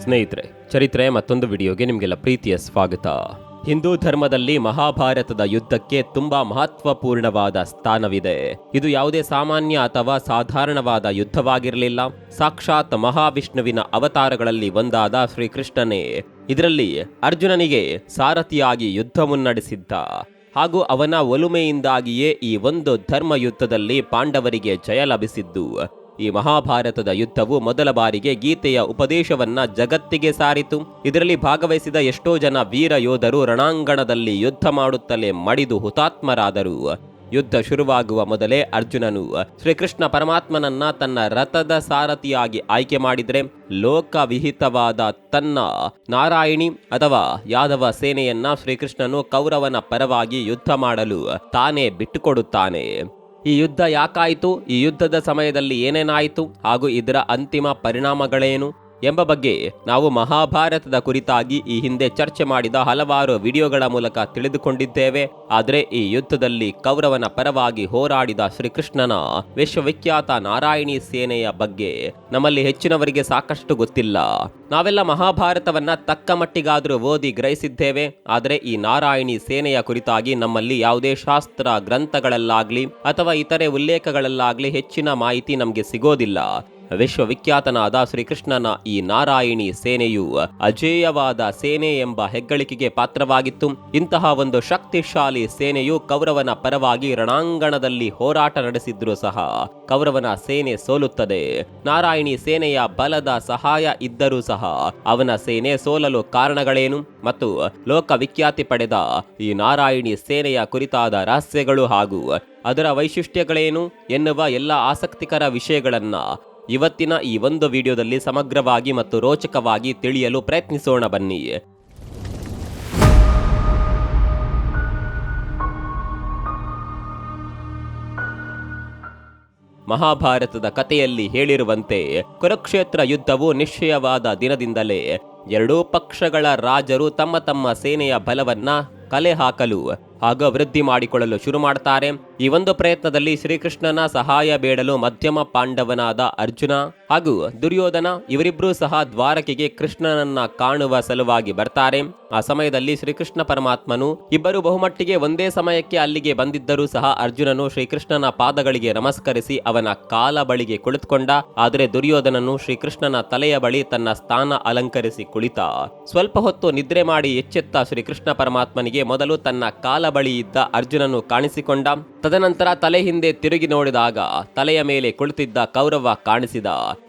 ಸ್ನೇಹಿತರೆ, ಚರಿತ್ರೆ ಮತ್ತೊಂದು ವಿಡಿಯೋಗೆ ನಿಮಗೆಲ್ಲ ಪ್ರೀತಿಯ ಸ್ವಾಗತ. ಹಿಂದೂ ಧರ್ಮದಲ್ಲಿ ಮಹಾಭಾರತದ ಯುದ್ಧಕ್ಕೆ ತುಂಬಾ ಮಹತ್ವಪೂರ್ಣವಾದ ಸ್ಥಾನವಿದೆ. ಇದು ಯಾವುದೇ ಸಾಮಾನ್ಯ ಅಥವಾ ಸಾಧಾರಣವಾದ ಯುದ್ಧವಾಗಿರಲಿಲ್ಲ. ಸಾಕ್ಷಾತ್ ಮಹಾವಿಷ್ಣುವಿನ ಅವತಾರಗಳಲ್ಲಿ ಒಂದಾದ ಶ್ರೀಕೃಷ್ಣನೇ ಇದರಲ್ಲಿ ಅರ್ಜುನನಿಗೆ ಸಾರಥಿಯಾಗಿ ಯುದ್ಧ ಮುನ್ನಡೆಸಿದ್ದ. ಹಾಗೂ ಅವನ ಒಲುಮೆಯಿಂದಾಗಿಯೇ ಈ ಒಂದು ಧರ್ಮ ಯುದ್ಧದಲ್ಲಿ ಪಾಂಡವರಿಗೆ ಜಯ ಲಭಿಸಿದ್ದು. ಈ ಮಹಾಭಾರತದ ಯುದ್ಧವು ಮೊದಲ ಬಾರಿಗೆ ಗೀತೆಯ ಉಪದೇಶವನ್ನ ಜಗತ್ತಿಗೆ ಸಾರಿತು. ಇದರಲ್ಲಿ ಭಾಗವಹಿಸಿದ ಎಷ್ಟೋ ಜನ ವೀರ ಯೋಧರು ರಣಾಂಗಣದಲ್ಲಿ ಯುದ್ಧ ಮಾಡುತ್ತಲೇ ಮಡಿದು ಹುತಾತ್ಮರಾದರು. ಯುದ್ಧ ಶುರುವಾಗುವ ಮೊದಲೇ ಅರ್ಜುನನು ಶ್ರೀಕೃಷ್ಣ ಪರಮಾತ್ಮನನ್ನ ತನ್ನ ರಥದ ಸಾರಥಿಯಾಗಿ ಆಯ್ಕೆ ಮಾಡಿದ್ರೆ ಲೋಕವಿಹಿತವಾದ ತನ್ನ ನಾರಾಯಣಿ ಅಥವಾ ಯಾದವ ಸೇನೆಯನ್ನ ಶ್ರೀಕೃಷ್ಣನು ಕೌರವನ ಪರವಾಗಿ ಯುದ್ಧ ಮಾಡಲು ತಾನೇ ಬಿಟ್ಟುಕೊಡುತ್ತಾನೆ. ಈ ಯುದ್ಧ ಯಾಕಾಯಿತು, ಈ ಯುದ್ಧದ ಸಮಯದಲ್ಲಿ ಏನೇನಾಯಿತು ಹಾಗೂ ಇದರ ಅಂತಿಮ ಪರಿಣಾಮಗಳೇನು ಎಂಬ ಬಗ್ಗೆ ನಾವು ಮಹಾಭಾರತದ ಕುರಿತಾಗಿ ಈ ಹಿಂದೆ ಚರ್ಚೆ ಮಾಡಿದ ಹಲವಾರು ವಿಡಿಯೋಗಳ ಮೂಲಕ ತಿಳಿದುಕೊಂಡಿದ್ದೇವೆ. ಆದರೆ ಈ ಯುದ್ಧದಲ್ಲಿ ಕೌರವನ ಪರವಾಗಿ ಹೋರಾಡಿದ ಶ್ರೀಕೃಷ್ಣನ ವಿಶ್ವವಿಖ್ಯಾತ ನಾರಾಯಣಿ ಸೇನೆಯ ಬಗ್ಗೆ ನಮ್ಮಲ್ಲಿ ಹೆಚ್ಚಿನವರಿಗೆ ಸಾಕಷ್ಟು ಗೊತ್ತಿಲ್ಲ. ನಾವೆಲ್ಲ ಮಹಾಭಾರತವನ್ನ ತಕ್ಕ ಮಟ್ಟಿಗಾದರೂ ಓದಿ ಗ್ರಹಿಸಿದ್ದೇವೆ. ಆದರೆ ಈ ನಾರಾಯಣಿ ಸೇನೆಯ ಕುರಿತಾಗಿ ನಮ್ಮಲ್ಲಿ ಯಾವುದೇ ಶಾಸ್ತ್ರ ಗ್ರಂಥಗಳಲ್ಲಾಗ್ಲಿ ಅಥವಾ ಇತರೆ ಉಲ್ಲೇಖಗಳಲ್ಲಾಗ್ಲಿ ಹೆಚ್ಚಿನ ಮಾಹಿತಿ ನಮಗೆ ಸಿಗೋದಿಲ್ಲ. ವಿಶ್ವವಿಖ್ಯಾತನಾದ ಶ್ರೀಕೃಷ್ಣನ ಈ ನಾರಾಯಣಿ ಸೇನೆಯು ಅಜೇಯವಾದ ಸೇನೆ ಎಂಬ ಹೆಗ್ಗಳಿಕೆಗೆ ಪಾತ್ರವಾಗಿತ್ತು. ಇಂತಹ ಒಂದು ಶಕ್ತಿಶಾಲಿ ಸೇನೆಯು ಕೌರವನ ಪರವಾಗಿ ರಣಾಂಗಣದಲ್ಲಿ ಹೋರಾಟ ನಡೆಸಿದ್ರೂ ಸಹ ಕೌರವನ ಸೇನೆ ಸೋಲುತ್ತದೆ. ನಾರಾಯಣಿ ಸೇನೆಯ ಬಲದ ಸಹಾಯ ಇದ್ದರೂ ಸಹ ಅವನ ಸೇನೆ ಸೋಲಲು ಕಾರಣಗಳೇನು ಮತ್ತು ಲೋಕವಿಖ್ಯಾತಿ ಪಡೆದ ಈ ನಾರಾಯಣಿ ಸೇನೆಯ ಕುರಿತಾದ ರಹಸ್ಯಗಳು ಹಾಗೂ ಅದರ ವೈಶಿಷ್ಟ್ಯಗಳೇನು ಎನ್ನುವ ಎಲ್ಲ ಆಸಕ್ತಿಕರ ವಿಷಯಗಳನ್ನ ಇವತ್ತಿನ ಈ ಒಂದು ವಿಡಿಯೋದಲ್ಲಿ ಸಮಗ್ರವಾಗಿ ಮತ್ತು ರೋಚಕವಾಗಿ ತಿಳಿಯಲು ಪ್ರಯತ್ನಿಸೋಣ ಬನ್ನಿ. ಮಹಾಭಾರತದ ಕಥೆಯಲ್ಲಿ ಹೇಳಿರುವಂತೆ ಕುರುಕ್ಷೇತ್ರ ಯುದ್ಧವು ನಿಶ್ಚಯವಾದ ದಿನದಿಂದಲೇ ಎರಡೂ ಪಕ್ಷಗಳ ರಾಜರು ತಮ್ಮ ತಮ್ಮ ಸೇನೆಯ ಬಲವನ್ನ ಕಲೆ ಹಾಕಲು ಹಾಗೂ ವೃದ್ಧಿ ಮಾಡಿಕೊಳ್ಳಲು ಶುರು ಮಾಡ್ತಾರೆ. ಈ ಒಂದು ಪ್ರಯತ್ನದಲ್ಲಿ ಶ್ರೀಕೃಷ್ಣನ ಸಹಾಯ ಬೇಡಲು ಮಧ್ಯಮ ಪಾಂಡವನಾದ ಅರ್ಜುನ ಹಾಗೂ ದುರ್ಯೋಧನ ಇವರಿಬ್ಬರೂ ಸಹ ದ್ವಾರಕೆಗೆ ಕೃಷ್ಣನನ್ನ ಕಾಣುವ ಸಲುವಾಗಿ ಬರ್ತಾರೆ. ಆ ಸಮಯದಲ್ಲಿ ಶ್ರೀಕೃಷ್ಣ ಪರಮಾತ್ಮನು ಇಬ್ಬರು ಬಹುಮಟ್ಟಿಗೆ ಒಂದೇ ಸಮಯಕ್ಕೆ ಅಲ್ಲಿಗೆ ಬಂದಿದ್ದರೂ ಸಹ ಅರ್ಜುನನು ಶ್ರೀಕೃಷ್ಣನ ಪಾದಗಳಿಗೆ ನಮಸ್ಕರಿಸಿ ಅವನ ಕಾಲ ಬಳಿಗೆ ಕುಳಿತುಕೊಂಡ. ಆದರೆ ದುರ್ಯೋಧನನು ಶ್ರೀಕೃಷ್ಣನ ತಲೆಯ ಬಳಿ ತನ್ನ ಸ್ಥಾನ ಅಲಂಕರಿಸಿ ಕುಳಿತ. ಸ್ವಲ್ಪ ಹೊತ್ತು ನಿದ್ರೆ ಮಾಡಿ ಎಚ್ಚೆತ್ತ ಶ್ರೀಕೃಷ್ಣ ಪರಮಾತ್ಮನಿಗೆ ಮೊದಲು ತನ್ನ ಕಾಲ ಬಳಿ ಇದ್ದ ಅರ್ಜುನನು ಕಾಣಿಸಿಕೊಂಡ. ತದನಂತರ ತಲೆ ಹಿಂದೆ ತಿರುಗಿ ನೋಡಿದಾಗ ತಲೆಯ ಮೇಲೆ ಕುಳಿತಿದ್ದ ಕೌರವ ಕಾಣಿಸಿದ.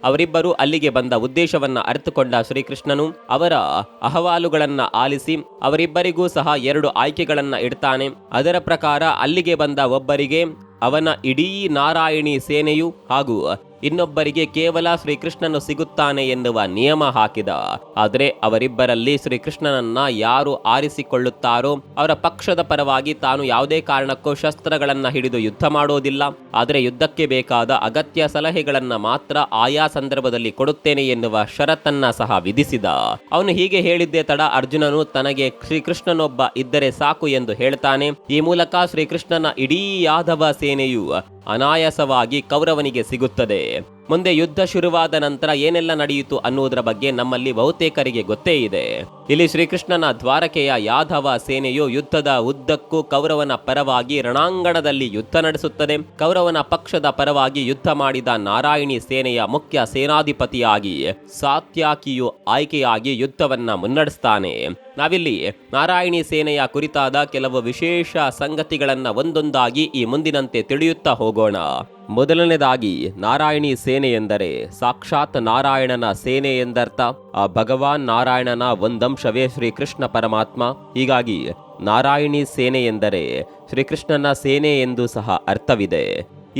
ಅವರಿಬ್ಬರು ಅಲ್ಲಿಗೆ ಬಂದ ಉದ್ದೇಶವನ್ನ ಅರಿತುಕೊಂಡ ಶ್ರೀಕೃಷ್ಣನು ಅವರ ಅಹವಾಲುಗಳನ್ನ ಆಲಿಸಿ ಅವರಿಬ್ಬರಿಗೂ ಸಹ 2 ಆಯ್ಕೆಗಳನ್ನ ಇಡ್ತಾನೆ. ಅದರ ಪ್ರಕಾರ ಅಲ್ಲಿಗೆ ಬಂದ ಒಬ್ಬರಿಗೆ ಅವನ ಇಡೀ ನಾರಾಯಣಿ ಸೇನೆಯು ಹಾಗೂ ಇನ್ನೊಬ್ಬರಿಗೆ ಕೇವಲ ಶ್ರೀಕೃಷ್ಣನು ಸಿಗುತ್ತಾನೆ ಎನ್ನುವ ನಿಯಮ ಹಾಕಿದ. ಆದರೆ ಅವರಿಬ್ಬರಲ್ಲಿ ಶ್ರೀಕೃಷ್ಣನನ್ನ ಯಾರು ಆರಿಸಿಕೊಳ್ಳುತ್ತಾರೋ ಅವರ ಪಕ್ಷದ ಪರವಾಗಿ ತಾನು ಯಾವುದೇ ಕಾರಣಕ್ಕೂ ಶಸ್ತ್ರಗಳನ್ನ ಹಿಡಿದು ಯುದ್ಧ ಮಾಡೋದಿಲ್ಲ. ಆದರೆ ಯುದ್ಧಕ್ಕೆ ಬೇಕಾದ ಅಗತ್ಯ ಸಲಹೆಗಳನ್ನ ಮಾತ್ರ ಆಯಾ ಸಂದರ್ಭದಲ್ಲಿ ಕೊಡುತ್ತೇನೆ ಎನ್ನುವ ಷರತ್ತನ್ನ ಸಹ ವಿಧಿಸಿದ. ಅವನು ಹೀಗೆ ಹೇಳಿದ್ದೇ ತಡ ಅರ್ಜುನನು ತನಗೆ ಶ್ರೀಕೃಷ್ಣನೊಬ್ಬ ಇದ್ದರೆ ಸಾಕು ಎಂದು ಹೇಳ್ತಾನೆ. ಈ ಮೂಲಕ ಶ್ರೀಕೃಷ್ಣನ ಇಡೀ ಯಾದವ ಸೇನೆಯು ಅನಾಯಾಸವಾಗಿ ಕೌರವನಿಗೆ ಸಿಗುತ್ತದೆ. ಮುಂದೆ ಯುದ್ಧ ಶುರುವಾದ ನಂತರ ಏನೆಲ್ಲ ನಡೆಯಿತು ಅನ್ನುವುದರ ಬಗ್ಗೆ ನಮ್ಮಲ್ಲಿ ಬಹುತೇಕರಿಗೆ ಗೊತ್ತೇ ಇದೆ. ಇಲ್ಲಿ ಶ್ರೀಕೃಷ್ಣನ ದ್ವಾರಕೆಯ ಯಾದವ ಸೇನೆಯು ಯುದ್ಧದ ಉದ್ದಕ್ಕೂ ಕೌರವನ ಪರವಾಗಿ ರಣಾಂಗಣದಲ್ಲಿ ಯುದ್ಧ ನಡೆಸುತ್ತದೆ. ಕೌರವನ ಪಕ್ಷದ ಪರವಾಗಿ ಯುದ್ಧ ಮಾಡಿದ ನಾರಾಯಣಿ ಸೇನೆಯ ಮುಖ್ಯ ಸೇನಾಧಿಪತಿಯಾಗಿ ಸಾತ್ಯಕಿಯು ಆಯ್ಕೆಯಾಗಿ ಯುದ್ಧವನ್ನ ಮುನ್ನಡೆಸ್ತಾನೆ. ನಾವಿಲ್ಲಿ ನಾರಾಯಣಿ ಸೇನೆಯ ಕುರಿತಾದ ಕೆಲವು ವಿಶೇಷ ಸಂಗತಿಗಳನ್ನ ಒಂದೊಂದಾಗಿ ಈ ಮುಂದಿನಂತೆ ತಿಳಿಯುತ್ತಾ ಹೋಗೋಣ. ಮೊದಲನೇದಾಗಿ ನಾರಾಯಣಿ ಸೇನೆ ಎಂದರೆ ಸಾಕ್ಷಾತ್ ನಾರಾಯಣನ ಸೇನೆ ಎಂದರ್ಥ. ಆ ಭಗವಾನ್ ನಾರಾಯಣನ ಒಂದಂಶವೇ ಶ್ರೀಕೃಷ್ಣ ಪರಮಾತ್ಮ. ಹೀಗಾಗಿ ನಾರಾಯಣಿ ಸೇನೆ ಎಂದರೆ ಶ್ರೀಕೃಷ್ಣನ ಸೇನೆ ಎಂದು ಸಹ ಅರ್ಥವಿದೆ.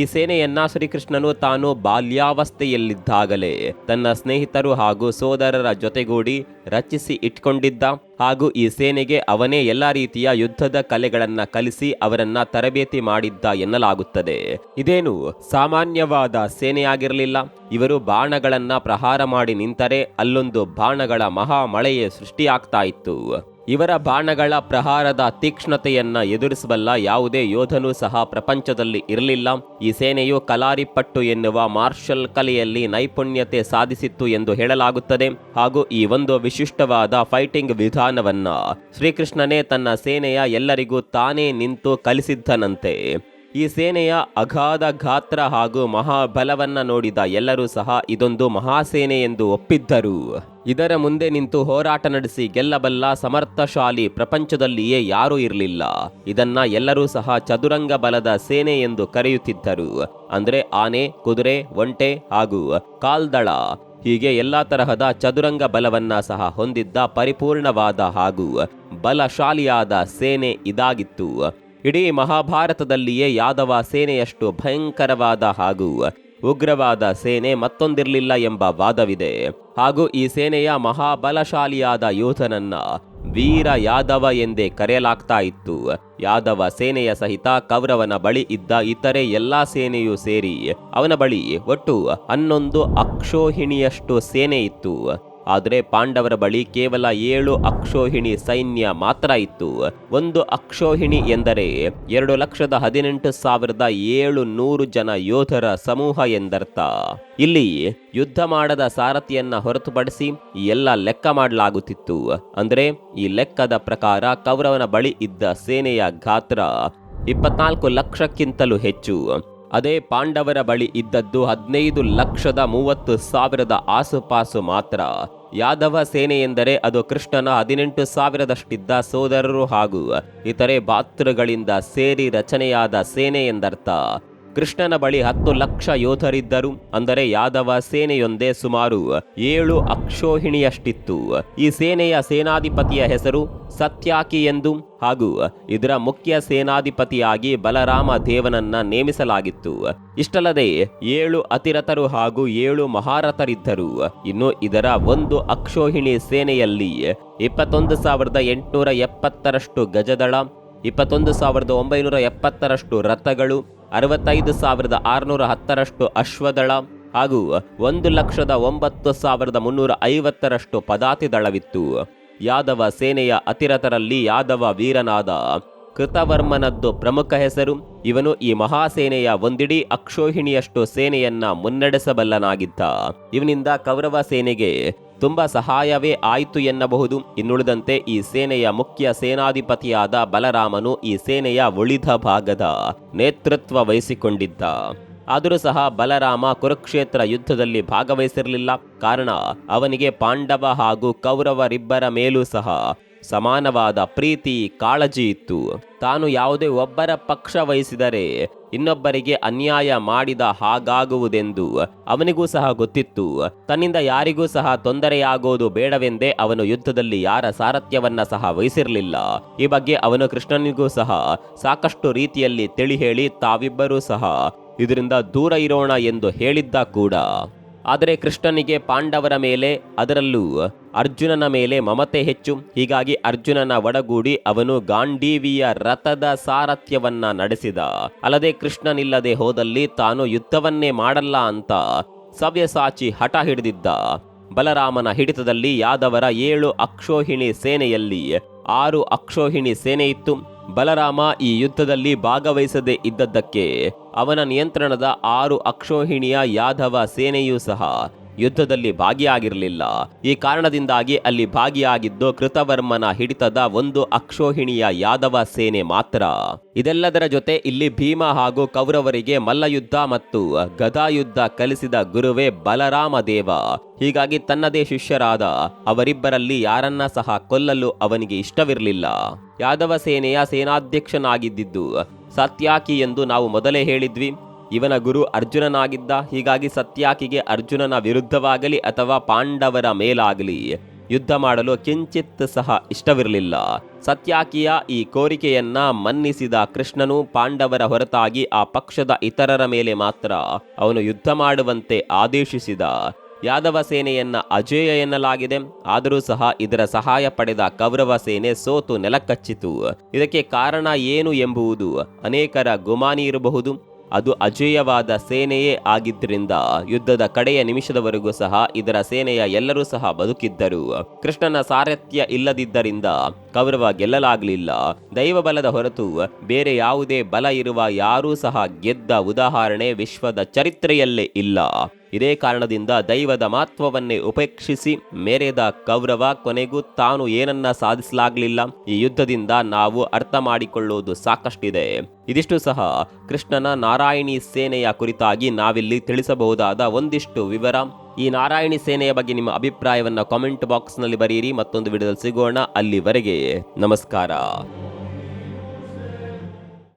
ಈ ಸೇನೆಯನ್ನ ಶ್ರೀಕೃಷ್ಣನು ತಾನು ಬಾಲ್ಯಾವಸ್ಥೆಯಲ್ಲಿದ್ದಾಗಲೇ ತನ್ನ ಸ್ನೇಹಿತರು ಹಾಗೂ ಸೋದರರ ಜೊತೆಗೂಡಿ ರಚಿಸಿ ಇಟ್ಕೊಂಡಿದ್ದ. ಹಾಗೂ ಈ ಸೇನೆಗೆ ಅವನೇ ಎಲ್ಲ ರೀತಿಯ ಯುದ್ಧದ ಕಲೆಗಳನ್ನ ಕಲಿಸಿ ಅವರನ್ನ ತರಬೇತಿ ಮಾಡಿದ್ದ ಎನ್ನಲಾಗುತ್ತದೆ. ಇದೇನು ಸಾಮಾನ್ಯವಾದ ಸೇನೆಯಾಗಿರಲಿಲ್ಲ. ಇವರು ಬಾಣಗಳನ್ನ ಪ್ರಹಾರ ಮಾಡಿ ನಿಂತರೆ ಅಲ್ಲೊಂದು ಬಾಣಗಳ ಮಹಾ ಮಳೆಯೇ ಸೃಷ್ಟಿಯಾಗ್ತಾ ಇತ್ತು. ಇವರ ಬಾಣಗಳ ಪ್ರಹಾರದ ತೀಕ್ಷ್ಣತೆಯನ್ನ ಎದುರಿಸಬಲ್ಲ ಯಾವುದೇ ಯೋಧನೂ ಸಹ ಪ್ರಪಂಚದಲ್ಲಿ ಇರಲಿಲ್ಲ. ಈ ಸೇನೆಯು ಕಲಾರಿಪಟ್ಟು ಎನ್ನುವ ಮಾರ್ಷಲ್ ಕಲೆಯಲ್ಲಿ ನೈಪುಣ್ಯತೆ ಸಾಧಿಸಿತ್ತು ಎಂದು ಹೇಳಲಾಗುತ್ತದೆ. ಹಾಗೂ ಈ ಒಂದು ವಿಶಿಷ್ಟವಾದ ಫೈಟಿಂಗ್ ವಿಧಾನವನ್ನ ಶ್ರೀಕೃಷ್ಣನೇ ತನ್ನ ಸೇನೆಯ ಎಲ್ಲರಿಗೂ ತಾನೇ ನಿಂತು ಕಲಿಸಿದ್ದನಂತೆ. ಈ ಸೇನೆಯ ಅಗಾಧ ಗಾತ್ರ ಹಾಗೂ ಮಹಾಬಲವನ್ನ ನೋಡಿದ ಎಲ್ಲರೂ ಸಹ ಇದೊಂದು ಮಹಾಸೇನೆ ಎಂದು ಒಪ್ಪಿದ್ದರು. ಇದರ ಮುಂದೆ ನಿಂತು ಹೋರಾಟ ನಡೆಸಿ ಗೆಲ್ಲಬಲ್ಲ ಸಮರ್ಥಶಾಲಿ ಪ್ರಪಂಚದಲ್ಲಿಯೇ ಯಾರೂ ಇರಲಿಲ್ಲ. ಇದನ್ನ ಎಲ್ಲರೂ ಸಹ ಚದುರಂಗ ಬಲದ ಸೇನೆ ಎಂದು ಕರೆಯುತ್ತಿದ್ದರು. ಅಂದ್ರೆ ಆನೆ, ಕುದುರೆ, ಒಂಟೆ ಹಾಗೂ ಕಾಲ್ದಳ ಹೀಗೆ ಎಲ್ಲಾ ತರಹದ ಚದುರಂಗ ಬಲವನ್ನ ಸಹ ಹೊಂದಿದ್ದ ಪರಿಪೂರ್ಣವಾದ ಹಾಗೂ ಬಲಶಾಲಿಯಾದ ಸೇನೆ ಇದಾಗಿತ್ತು. ಇಡೀ ಮಹಾಭಾರತದಲ್ಲಿಯೇ ಯಾದವ ಸೇನೆಯಷ್ಟು ಭಯಂಕರವಾದ ಹಾಗೂ ಉಗ್ರವಾದ ಸೇನೆ ಮತ್ತೊಂದಿರಲಿಲ್ಲ ಎಂಬ ವಾದವಿದೆ. ಹಾಗೂ ಈ ಸೇನೆಯ ಮಹಾಬಲಶಾಲಿಯಾದ ಯೋಧನನ್ನ ವೀರ ಯಾದವ ಎಂದೇ ಕರೆಯಲಾಗ್ತಾ ಇತ್ತು. ಯಾದವ ಸೇನೆಯ ಸಹಿತ ಕೌರವನ ಬಳಿ ಇದ್ದ ಇತರೆ ಎಲ್ಲಾ ಸೇನೆಯೂ ಸೇರಿ ಅವನ ಬಳಿ ಒಟ್ಟು 11 ಅಕ್ಷೋಹಿಣಿಯಷ್ಟು ಸೇನೆ ಇತ್ತು. ಆದರೆ ಪಾಂಡವರ ಬಳಿ ಕೇವಲ 7 ಅಕ್ಷೋಹಿಣಿ ಸೈನ್ಯ ಮಾತ್ರ ಇತ್ತು. 1 ಅಕ್ಷೋಹಿಣಿ ಎಂದರೆ 2,18,700 ಜನ ಯೋಧರ ಸಮೂಹ ಎಂದರ್ಥ. ಇಲ್ಲಿ ಯುದ್ಧ ಮಾಡದ ಸಾರಥಿಯನ್ನ ಹೊರತುಪಡಿಸಿ ಈ ಎಲ್ಲ ಲೆಕ್ಕ ಮಾಡಲಾಗುತ್ತಿತ್ತು. ಅಂದ್ರೆ ಈ ಲೆಕ್ಕದ ಪ್ರಕಾರ ಕೌರವನ ಬಳಿ ಇದ್ದ ಸೇನೆಯ ಗಾತ್ರ 24 ಲಕ್ಷಕ್ಕಿಂತಲೂ ಹೆಚ್ಚು. ಅದೇ ಪಾಂಡವರ ಬಳಿ ಇದ್ದದ್ದು 15,30,30,000 ಆಸುಪಾಸು ಮಾತ್ರ. ಯಾದವ ಸೇನೆ ಎಂದರೆ ಅದು ಕೃಷ್ಣನ 18,000ದಷ್ಟಿದ್ದ ಸೋದರರು ಹಾಗೂ ಇತರೆ ಭಾತೃಗಳಿಂದ ಸೇರಿ ರಚನೆಯಾದ ಸೇನೆ ಎಂದರ್ಥ. ಕೃಷ್ಣನ ಬಳಿ 10 ಲಕ್ಷ ಯೋಧರಿದ್ದರು. ಅಂದರೆ ಯಾದವ ಸೇನೆಯೊಂದೇ ಸುಮಾರು 7 ಅಕ್ಷೋಹಿಣಿಯಷ್ಟಿತ್ತು. ಈ ಸೇನೆಯ ಸೇನಾಧಿಪತಿಯ ಹೆಸರು ಸತ್ಯಾಕಿ ಎಂದು ಹಾಗೂ ಇದರ ಮುಖ್ಯ ಸೇನಾಧಿಪತಿಯಾಗಿ ಬಲರಾಮ ದೇವನನ್ನ ನೇಮಿಸಲಾಗಿತ್ತು. ಇಷ್ಟಲ್ಲದೆ 7 ಅತಿರಥರು ಹಾಗೂ 7 ಮಹಾರಥರಿದ್ದರು. ಇನ್ನು ಇದರ 1 ಅಕ್ಷೋಹಿಣಿ ಸೇನೆಯಲ್ಲಿ 21,870ರಷ್ಟು ಗಜದಳ, 21,970ರಷ್ಟು ರಥಗಳು, 65,610ರಷ್ಟು ಅಶ್ವದಳ ಹಾಗೂ 1,09,350ರಷ್ಟು ಪದಾತಿ ದಳವಿತ್ತು. ಯಾದವ ಸೇನೆಯ ಅತಿರಥರಲ್ಲಿ ಯಾದವ ವೀರನಾದ ಕೃತವರ್ಮನದ್ದು ಪ್ರಮುಖ ಹೆಸರು. ಇವನು ಈ ಮಹಾಸೇನೆಯ ಒಂದಿಡೀ ಅಕ್ಷೋಹಿಣಿಯಷ್ಟು ಸೇನೆಯನ್ನ ಮುನ್ನಡೆಸಬಲ್ಲನಾಗಿದ್ದ. ಇವನಿಂದ ಕೌರವ ಸೇನೆಗೆ ತುಂಬಾ ಸಹಾಯವೇ ಆಯಿತು ಎನ್ನಬಹುದು. ಇನ್ನುಳಿದಂತೆ ಈ ಸೇನೆಯ ಮುಖ್ಯ ಸೇನಾಧಿಪತಿಯಾದ ಬಲರಾಮನು ಈ ಸೇನೆಯ ಉಳಿದ ಭಾಗದ ನೇತೃತ್ವ ವಹಿಸಿಕೊಂಡಿದ್ದ. ಆದರೂ ಸಹ ಬಲರಾಮ ಕುರುಕ್ಷೇತ್ರ ಯುದ್ಧದಲ್ಲಿ ಭಾಗವಹಿಸಿರಲಿಲ್ಲ. ಕಾರಣ ಅವನಿಗೆ ಪಾಂಡವ ಹಾಗೂ ಕೌರವರಿಬ್ಬರ ಮೇಲೂ ಸಹ ಸಮಾನವಾದ ಪ್ರೀತಿ, ಕಾಳಜಿ ಇತ್ತು. ತಾನು ಯಾವುದೇ ಒಬ್ಬರ ಪಕ್ಷ ವಹಿಸಿದರೆ ಇನ್ನೊಬ್ಬರಿಗೆ ಅನ್ಯಾಯ ಮಾಡಿದ ಹಾಗಾಗುವುದೆಂದು ಅವನಿಗೂ ಸಹ ಗೊತ್ತಿತ್ತು. ತನ್ನಿಂದ ಯಾರಿಗೂ ಸಹ ತೊಂದರೆಯಾಗೋದು ಬೇಡವೆಂದೇ ಅವನು ಯುದ್ಧದಲ್ಲಿ ಯಾರ ಸಾರಥ್ಯವನ್ನ ಸಹ ವಹಿಸಿರಲಿಲ್ಲ. ಈ ಬಗ್ಗೆ ಅವನು ಕೃಷ್ಣನಿಗೂ ಸಹ ಸಾಕಷ್ಟು ರೀತಿಯಲ್ಲಿ ತಿಳಿ ಹೇಳಿ ತಾವಿಬ್ಬರೂ ಸಹ ಇದರಿಂದ ದೂರ ಇರೋಣ ಎಂದು ಹೇಳಿದ್ದ ಕೂಡ. ಆದರೆ ಕೃಷ್ಣನಿಗೆ ಪಾಂಡವರ ಮೇಲೆ, ಅದರಲ್ಲೂ ಅರ್ಜುನನ ಮೇಲೆ ಮಮತೆ ಹೆಚ್ಚು. ಹೀಗಾಗಿ ಅರ್ಜುನನ ಒಡಗೂಡಿ ಅವನು ಗಾಂಡೀವಿಯ ರಥದ ಸಾರಥ್ಯವನ್ನ ನಡೆಸಿದ. ಅಲ್ಲದೆ ಕೃಷ್ಣನಿಲ್ಲದೆ ಹೋದಲ್ಲಿ ತಾನು ಯುದ್ಧವನ್ನೇ ಮಾಡಲ್ಲ ಅಂತ ಸವ್ಯಸಾಚಿ ಹಠ ಹಿಡಿದಿದ್ದ. ಬಲರಾಮನ ಹಿಡಿತದಲ್ಲಿ ಯಾದವರ 7 ಅಕ್ಷೋಹಿಣಿ ಸೇನೆಯಲ್ಲಿ 6 ಅಕ್ಷೋಹಿಣಿ ಸೇನೆ ಇತ್ತು. ಬಲರಾಮ ಈ ಯುದ್ಧದಲ್ಲಿ ಭಾಗವಹಿಸದೇ ಇದ್ದದ್ದಕ್ಕೆ ಅವನ ನಿಯಂತ್ರಣದ 6 ಅಕ್ಷೋಹಿಣಿಯ ಯಾದವ ಸೇನೆಯೂ ಸಹ ಯುದ್ಧದಲ್ಲಿ ಭಾಗಿಯಾಗಿರಲಿಲ್ಲ. ಈ ಕಾರಣದಿಂದಾಗಿ ಅಲ್ಲಿ ಭಾಗಿಯಾಗಿದ್ದು ಕೃತವರ್ಮನ ಹಿಡಿತದ 1 ಅಕ್ಷೋಹಿಣಿಯ ಯಾದವ ಸೇನೆ ಮಾತ್ರ. ಇದೆಲ್ಲದರ ಜೊತೆ ಇಲ್ಲಿ ಭೀಮ ಹಾಗೂ ಕೌರವರಿಗೆ ಮಲ್ಲಯುದ್ಧ ಮತ್ತು ಗದಾಯುದ್ಧ ಕಲಿಸಿದ ಗುರುವೇ ಬಲರಾಮ ದೇವ. ಹೀಗಾಗಿ ತನ್ನದೇ ಶಿಷ್ಯರಾದ ಅವರಿಬ್ಬರಲ್ಲಿ ಯಾರನ್ನ ಸಹ ಕೊಲ್ಲಲು ಅವನಿಗೆ ಇಷ್ಟವಿರಲಿಲ್ಲ. ಯಾದವ ಸೇನೆಯ ಸೇನಾಧ್ಯಕ್ಷನಾಗಿದ್ದು ಸತ್ಯಾಕಿ ಎಂದು ನಾವು ಮೊದಲೇ ಹೇಳಿದ್ವಿ. ಇವನ ಗುರು ಅರ್ಜುನನಾಗಿದ್ದ. ಹೀಗಾಗಿ ಸತ್ಯಾಕಿಗೆ ಅರ್ಜುನನ ವಿರುದ್ಧವಾಗಲಿ ಅಥವಾ ಪಾಂಡವರ ಮೇಲಾಗಲಿ ಯುದ್ಧ ಮಾಡಲು ಕಿಂಚಿತ್ ಸಹ ಇಷ್ಟವಿರಲಿಲ್ಲ. ಸತ್ಯಾಕಿಯ ಈ ಕೋರಿಕೆಯನ್ನ ಮನ್ನಿಸಿದ ಕೃಷ್ಣನು ಪಾಂಡವರ ಹೊರತಾಗಿ ಆ ಪಕ್ಷದ ಇತರರ ಮೇಲೆ ಮಾತ್ರ ಅವನು ಯುದ್ಧ ಮಾಡುವಂತೆ ಆದೇಶಿಸಿದ. ಯಾದವ ಸೇನೆಯನ್ನ ಅಜೇಯ ಎನ್ನಲಾಗಿದೆ. ಆದರೂ ಸಹ ಇದರ ಸಹಾಯ ಪಡೆದ ಕೌರವ ಸೇನೆ ಸೋತು ನೆಲಕಚ್ಚಿತು. ಇದಕ್ಕೆ ಕಾರಣ ಏನು ಎಂಬುದು ಅನೇಕರ ಗುಮಾನಿ ಇರಬಹುದು. ಅದು ಅಜೇಯವಾದ ಸೇನೆಯೇ ಆಗಿದ್ದರಿಂದ ಯುದ್ಧದ ಕಡೆಯ ನಿಮಿಷದವರೆಗೂ ಸಹ ಇದರ ಸೇನೆಯ ಎಲ್ಲರೂ ಸಹ ಬದುಕಿದ್ದರು. ಕೃಷ್ಣನ ಸಾರಥ್ಯ ಇಲ್ಲದಿದ್ದರಿಂದ ಕೌರವ ಗೆಲ್ಲಲಾಗಲಿಲ್ಲ. ದೈವ ಬಲದ ಹೊರತು ಬೇರೆ ಯಾವುದೇ ಬಲ ಇರುವ ಯಾರೂ ಸಹ ಗೆದ್ದ ಉದಾಹರಣೆ ವಿಶ್ವದ ಚರಿತ್ರೆಯಲ್ಲೇ ಇಲ್ಲ. ಇದೇ ಕಾರಣದಿಂದ ದೈವದ ಮಹತ್ವವನ್ನೇ ಉಪೇಕ್ಷಿಸಿ ಮೆರೆದ ಕೌರವ ಕೊನೆಗೂ ತಾನು ಏನನ್ನ ಸಾಧಿಸಲಾಗಲಿಲ್ಲ. ಈ ಯುದ್ಧದಿಂದ ನಾವು ಅರ್ಥ ಮಾಡಿಕೊಳ್ಳುವುದು ಸಾಕಷ್ಟಿದೆ. ಇದಿಷ್ಟು ಸಹ ಕೃಷ್ಣನ ನಾರಾಯಣಿ ಸೇನೆಯ ಕುರಿತಾಗಿ ನಾವಿಲ್ಲಿ ತಿಳಿಸಬಹುದಾದ ಒಂದಿಷ್ಟು ವಿವರ. ಈ ನಾರಾಯಣಿ ಸೇನೆಯ ಬಗ್ಗೆ ನಿಮ್ಮ ಅಭಿಪ್ರಾಯವನ್ನ ಕಾಮೆಂಟ್ ಬಾಕ್ಸ್ನಲ್ಲಿ ಬರೆಯಿರಿ. ಮತ್ತೊಂದು ವಿಡಿಯೋದಲ್ಲಿ ಸಿಗೋಣ. ಅಲ್ಲಿವರೆಗೆ ನಮಸ್ಕಾರ.